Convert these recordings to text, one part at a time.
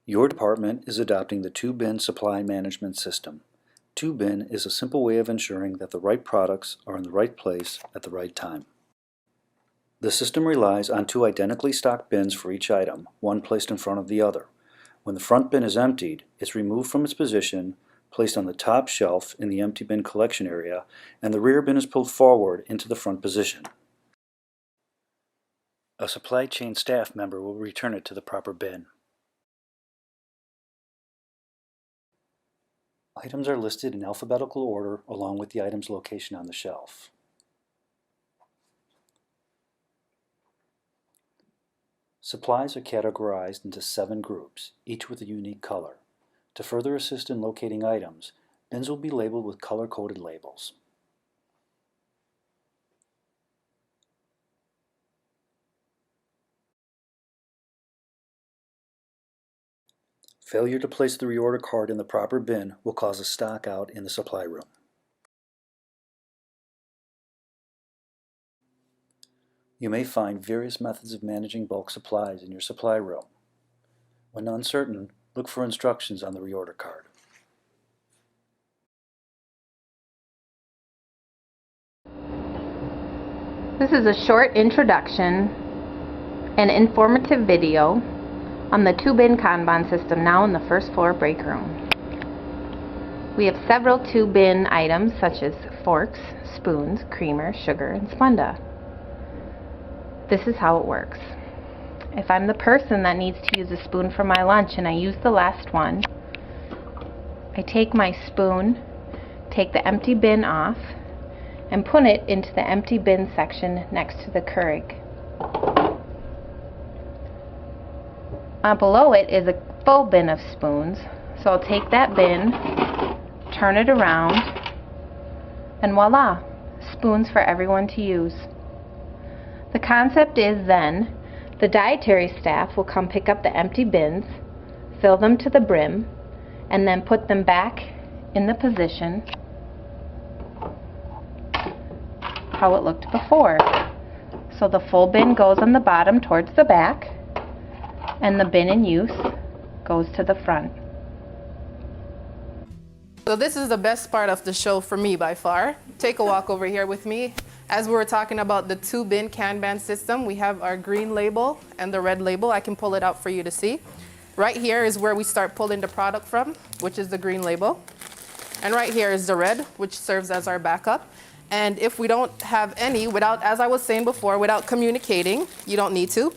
Your department is adopting the 2-bin supply management system. 2-bin is a simple way of ensuring that the right products are in the right place at the right time. The system relies on 2 identically stocked bins for each item, one placed in front of the other. When the front bin is emptied, it's removed from its position, placed on the top shelf in the empty bin collection area, and the rear bin is pulled forward into the front position. A supply chain staff member will return it to the proper bin. Items are listed in alphabetical order along with the item's location on the shelf. Supplies are categorized into 7 groups, each with a unique color. To further assist in locating items, bins will be labeled with color-coded labels. Failure to place the reorder card in the proper bin will cause a stock out in the supply room. You may find various methods of managing bulk supplies in your supply room. When uncertain, look for instructions on the reorder card. This is a short introduction and informative video on the 2-bin kanban system now in the first floor break room. We have several 2-bin items such as forks, spoons, creamer, sugar, and Splenda. This is how it works. If I'm the person that needs to use a spoon for my lunch and I use the last one, I take my spoon, take the empty bin off, and put it into the empty bin section next to the Keurig. Below it is a full bin of spoons, so I'll take that bin, turn it around, and voila, spoons for everyone to use. The concept is then, the dietary staff will come pick up the empty bins, fill them to the brim, and then put them back in the position how it looked before. So the full bin goes on the bottom towards the back, and the bin in use goes to the front. So this is the best part of the show for me by far. Take a walk over here with me. As we were talking about the 2-bin kanban system, we have our green label and the red label. I can pull it out for you to see. Right here is where we start pulling the product from, which is the green label. And right here is the red, which serves as our backup. And if we don't have any, as I was saying before, without communicating, you don't need to.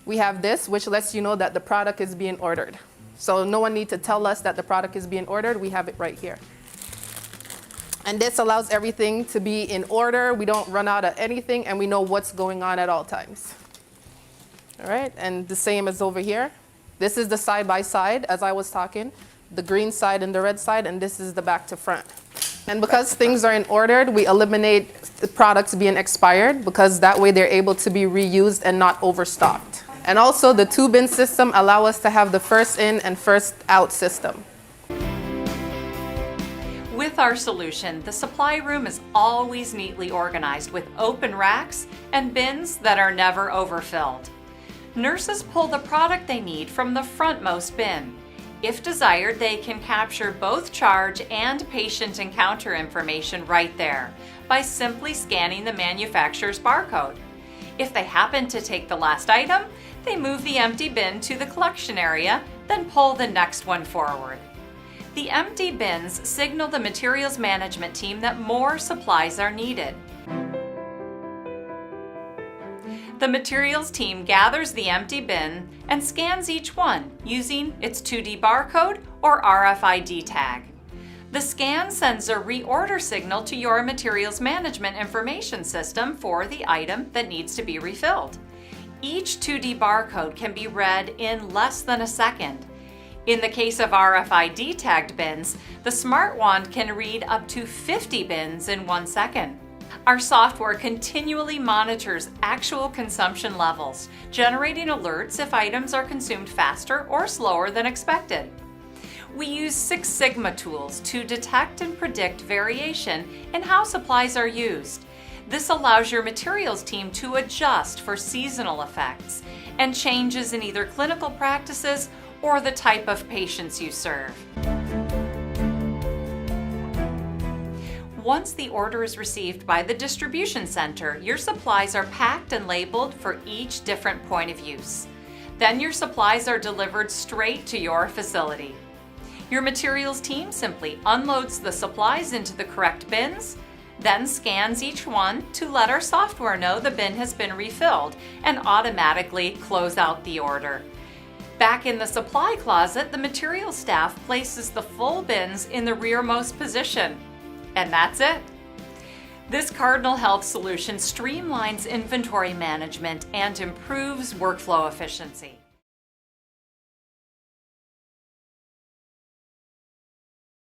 We have this, which lets you know that the product is being ordered. So no one needs to tell us that the product is being ordered. We have it right here. And this allows everything to be in order. We don't run out of anything, and we know what's going on at all times. All right, and the same as over here. This is the side-by-side, as I was talking, the green side and the red side, and this is the back to front. And because things are in order, we eliminate the products being expired, because that way they're able to be reused and not overstocked. And also the 2-bin system allow us to have the first in and first out system. With our solution, the supply room is always neatly organized with open racks and bins that are never overfilled. Nurses pull the product they need from the frontmost bin. If desired, they can capture both charge and patient encounter information right there by simply scanning the manufacturer's barcode. If they happen to take the last item, they move the empty bin to the collection area, then pull the next one forward. The empty bins signal the materials management team that more supplies are needed. The materials team gathers the empty bin and scans each one using its 2D barcode or RFID tag. The scan sends a reorder signal to your materials management information system for the item that needs to be refilled. Each 2D barcode can be read in less than a second. In the case of RFID tagged bins, the Smart Wand can read up to 50 bins in 1 second. Our software continually monitors actual consumption levels, generating alerts if items are consumed faster or slower than expected. We use Six Sigma tools to detect and predict variation in how supplies are used. This allows your materials team to adjust for seasonal effects and changes in either clinical practices or the type of patients you serve. Once the order is received by the distribution center, your supplies are packed and labeled for each different point of use. Then your supplies are delivered straight to your facility. Your materials team simply unloads the supplies into the correct bins, then scans each one to let our software know the bin has been refilled and automatically close out the order. Back in the supply closet, the materials staff places the full bins in the rearmost position. And that's it. This Cardinal Health solution streamlines inventory management and improves workflow efficiency.